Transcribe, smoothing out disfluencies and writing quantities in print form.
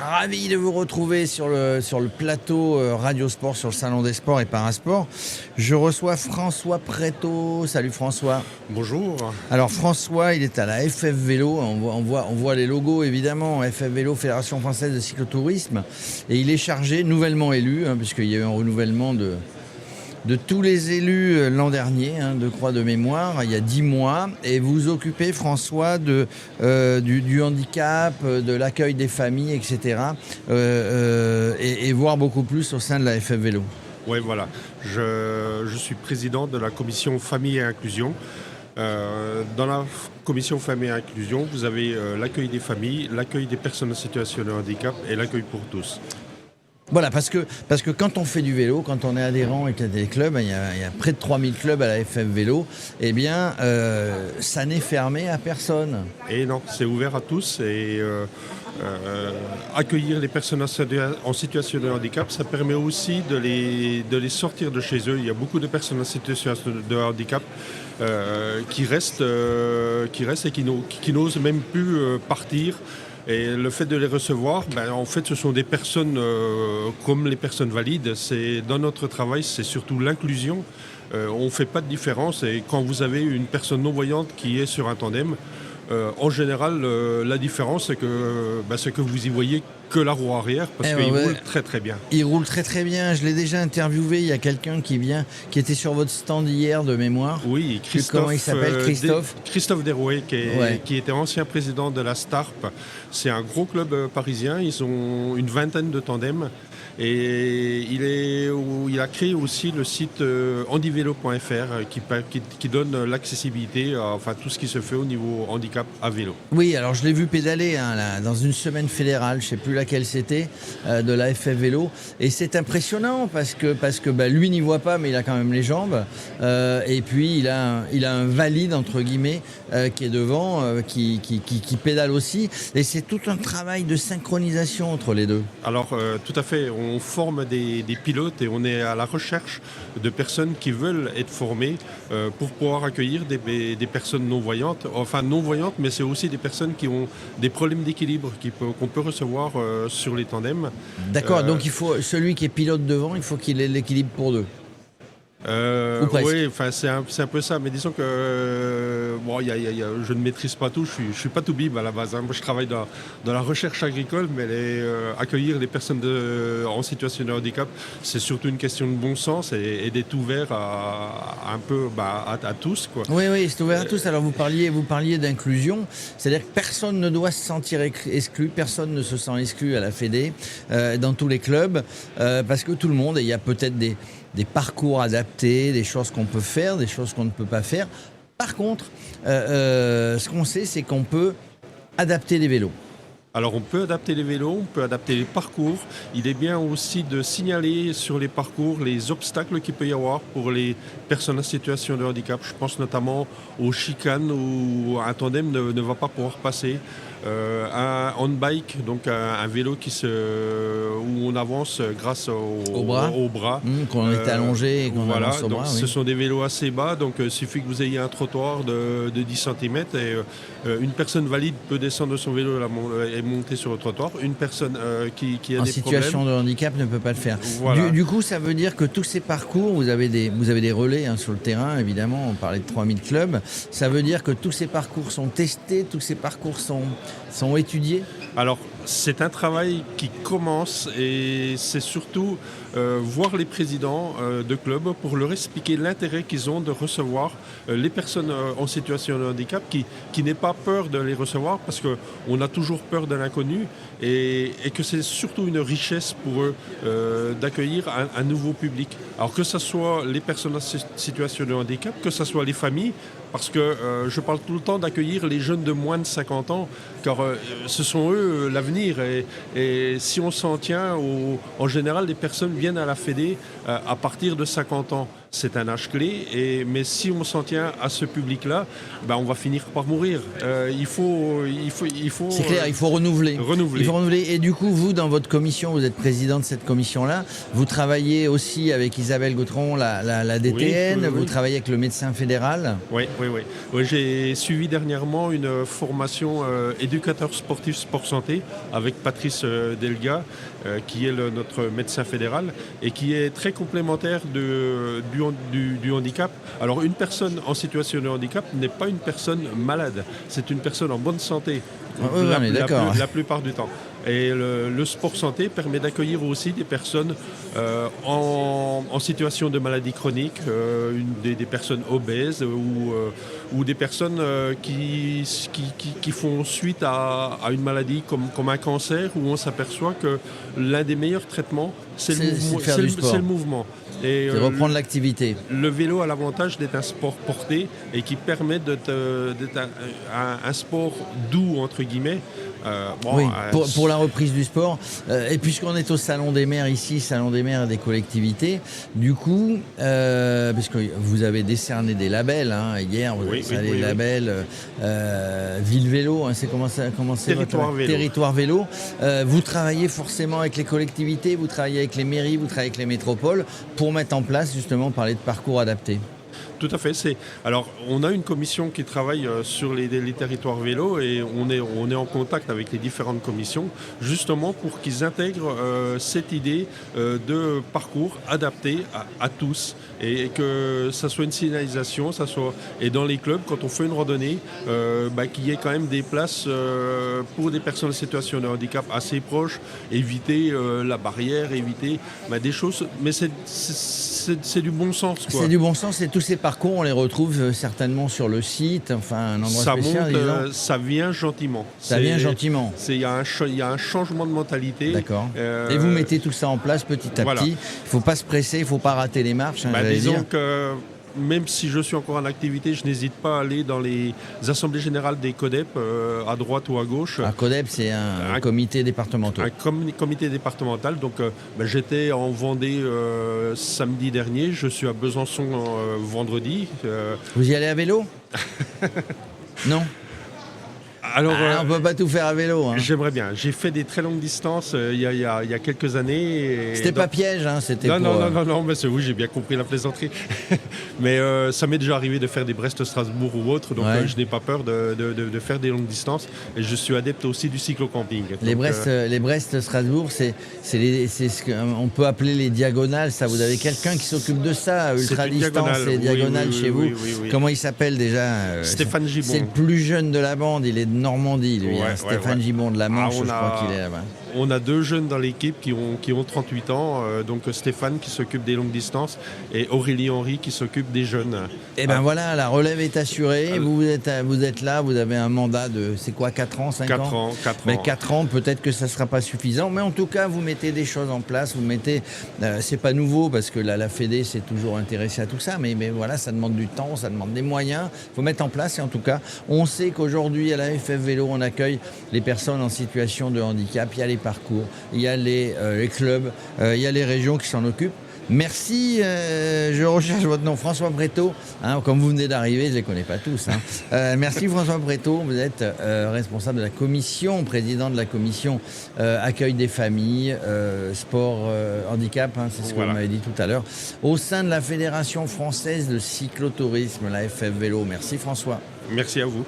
Ravi de vous retrouver sur le plateau Radio Sport, sur le Salon des Sports et Parasport. Je reçois François Prétot. Salut François. Bonjour. Alors François, il est à la FF Vélo. On voit les logos évidemment. FF Vélo, Fédération Française de Cyclotourisme. Et il est chargé, nouvellement élu, puisqu'il y a eu un renouvellement de tous les élus l'an dernier, de croix de mémoire, il y a 10 mois. Et vous vous occupez, François, du handicap, de l'accueil des familles, etc. Et voir beaucoup plus au sein de la FF Vélo. Oui, voilà. Je suis président de la commission Famille et Inclusion. Dans la commission Famille et Inclusion, vous avez l'accueil des familles, l'accueil des personnes en situation de handicap et l'accueil pour tous. Voilà, parce que quand on fait du vélo, quand on est adhérent et qu'il y a des clubs, il y a près de 3000 clubs à la FF Vélo, eh bien, ça n'est fermé à personne. Et non, c'est ouvert à tous et accueillir les personnes en situation de handicap, ça permet aussi de les sortir de chez eux. Il y a beaucoup de personnes en situation de handicap qui restent et qui n'osent même plus partir. Et le fait de les recevoir, en fait, ce sont des personnes comme les personnes valides. Dans notre travail, c'est surtout l'inclusion. On ne fait pas de différence. Et quand vous avez une personne non-voyante qui est sur un tandem, en général, la différence, c'est que vous y voyez que la roue arrière, parce qu'il roule très très bien. Il roule très très bien. Je l'ai déjà interviewé. Il y a quelqu'un qui était sur votre stand hier de mémoire. Oui, Christophe. Comment il s'appelle, Christophe Christophe Derouet, qui était ancien président de la STARP. C'est un gros club parisien. Ils ont une vingtaine de tandems. Et il a créé aussi le site handivélo.fr qui donne l'accessibilité à tout ce qui se fait au niveau handicap à vélo. Oui, alors je l'ai vu pédaler là, dans une semaine fédérale, je ne sais plus laquelle c'était, de la FF Vélo. Et c'est impressionnant parce que lui n'y voit pas, mais il a quand même les jambes. Et puis il a un valide, entre guillemets, qui est devant, qui pédale aussi. Et c'est tout un travail de synchronisation entre les deux. Alors, tout à fait. On forme des pilotes et on est à la recherche de personnes qui veulent être formées pour pouvoir accueillir des personnes non-voyantes. Enfin, non-voyantes, mais c'est aussi des personnes qui ont des problèmes d'équilibre qu'on peut recevoir sur les tandems. D'accord, donc il faut celui qui est pilote devant, il faut qu'il ait l'équilibre pour deux. Oui, c'est un peu ça, mais disons que je ne maîtrise pas tout, je suis pas tout bib à la base. Moi, je travaille dans la recherche agricole, mais accueillir les personnes en situation de handicap, c'est surtout une question de bon sens et d'être ouvert à tous, quoi. Oui, c'est ouvert à tous. Alors vous parliez d'inclusion, c'est-à-dire que personne ne doit se sentir exclu, personne ne se sent exclu à la Fédé, dans tous les clubs, parce que tout le monde, et il y a peut-être des parcours adaptés, des choses qu'on peut faire, des choses qu'on ne peut pas faire. Par contre, ce qu'on sait, c'est qu'on peut adapter les vélos. Alors on peut adapter les vélos, on peut adapter les parcours. Il est bien aussi de signaler sur les parcours les obstacles qu'il peut y avoir pour les personnes en situation de handicap. Je pense notamment aux chicanes où un tandem ne va pas pouvoir passer. Un on-bike, donc un vélo où on avance grâce au bras. Qu'on est allongé et qu'on avance au bras. Ce sont des vélos assez bas, donc il suffit que vous ayez un trottoir de 10 cm et une personne valide peut descendre de son vélo et monter sur le trottoir. Une personne qui a des problèmes en situation de handicap ne peut pas le faire. Voilà. Du coup, ça veut dire que tous ces parcours, vous avez des relais sur le terrain, évidemment, on parlait de 3000 clubs. Ça veut dire que tous ces parcours sont testés, tous ces parcours sont étudiés? Alors, c'est un travail qui commence et c'est surtout voir les présidents de clubs pour leur expliquer l'intérêt qu'ils ont de recevoir les personnes en situation de handicap, qui n'aient pas peur de les recevoir parce qu'on a toujours peur de l'inconnu et que c'est surtout une richesse pour eux d'accueillir un nouveau public. Alors que ce soit les personnes en situation de handicap, que ce soit les familles, parce que je parle tout le temps d'accueillir les jeunes de moins de 50 ans, car ce sont eux l'avenir. Et si on s'en tient, en général, les personnes viennent à la Fédé à partir de 50 ans. c'est un âge clé, mais si on s'en tient à ce public-là, on va finir par mourir. Il faut c'est clair, il faut renouveler. Il faut renouveler. Et du coup, vous, dans votre commission, vous êtes président de cette commission-là, vous travaillez aussi avec Isabelle Gautron, la DTN, oui. vous travaillez avec le médecin fédéral. Oui. J'ai suivi dernièrement une formation éducateur sportif sport santé avec Patrice Delga, qui est notre médecin fédéral et qui est très complémentaire du handicap. Alors une personne en situation de handicap n'est pas une personne malade, c'est une personne en bonne santé la plupart du temps. Et le sport santé permet d'accueillir aussi des personnes en situation de maladie chronique, des personnes obèses ou des personnes qui font suite à une maladie comme un cancer, où on s'aperçoit que l'un des meilleurs traitements, c'est le mouvement. Et reprendre l'activité. Le vélo a l'avantage d'être un sport porté et qui permet d'être un sport doux, entre guillemets. Pour la reprise du sport. Et puisqu'on est au Salon des maires ici, Salon des maires et des collectivités, du coup, parce que vous avez décerné des labels, hier, vous avez les labels Ville Vélo, c'est comment c'est Territoire Vélo. Vous travaillez forcément avec les collectivités, vous travaillez avec les mairies, vous travaillez avec les métropoles pour mettre en place, justement, parler de parcours adaptés. Tout à fait. Alors, on a une commission qui travaille sur les territoires vélos et on est en contact avec les différentes commissions justement pour qu'ils intègrent cette idée de parcours adapté à tous et que ça soit une signalisation, et dans les clubs, quand on fait une randonnée, qu'il y ait quand même des places pour des personnes en situation de handicap assez proches, éviter la barrière, éviter des choses, mais c'est du bon sens, quoi. C'est du bon sens et tous ces parcours, on les retrouve certainement sur le site, un endroit spécial. Ça vient gentiment. Il y a un changement de mentalité. D'accord. Et vous mettez tout ça en place petit à petit. Il ne faut pas se presser, il ne faut pas rater les marches. Disons que même si je suis encore en activité, je n'hésite pas à aller dans les assemblées générales des CODEP, à droite ou à gauche. Un CODEP, c'est un comité départemental. Un comité départemental. Donc, j'étais en Vendée samedi dernier. Je suis à Besançon vendredi. Vous y allez à vélo? Non. Alors, on ne peut pas tout faire à vélo. J'aimerais bien. J'ai fait des très longues distances il y a quelques années. C'était pas piège, c'était Non, mais oui, j'ai bien compris la plaisanterie. Mais ça m'est déjà arrivé de faire des Brest-Strasbourg ou autre, donc je n'ai pas peur de faire des longues distances. Et je suis adepte aussi du cyclo-camping. Les Brest-Strasbourg, c'est ce qu'on peut appeler les diagonales. Ça, vous avez quelqu'un qui s'occupe de ça, ultra-distance et diagonales chez vous. Oui. Comment il s'appelle déjà? Stéphane Gibon. C'est le plus jeune de la bande, il est de Normandie, lui, Stéphane Gibon de la Manche, je crois qu'il est là-bas. On a deux jeunes dans l'équipe qui ont 38 ans, donc Stéphane qui s'occupe des longues distances et Aurélie Henry qui s'occupe des jeunes. Et voilà, la relève est assurée, vous êtes là, vous avez un mandat de, 4 ans, 5 ans 4 ans. 4 ans, peut-être que ça ne sera pas suffisant, mais en tout cas, vous mettez des choses en place, c'est pas nouveau parce que la Fédé s'est toujours intéressée à tout ça, mais voilà, ça demande du temps, ça demande des moyens, il faut mettre en place et en tout cas, on sait qu'aujourd'hui, à la FF Vélo, on accueille les personnes en situation de handicap, il y a les parcours, il y a les clubs, il y a les régions qui s'en occupent. Merci, je recherche votre nom, François Bretteau, comme vous venez d'arriver, je ne les connais pas tous. Merci François Bretteau, vous êtes responsable de la commission, président de la commission accueil des familles, sport, handicap, c'est ce que vous m'avez dit tout à l'heure, au sein de la Fédération française de cyclotourisme, la FF Vélo. Merci François. Merci à vous.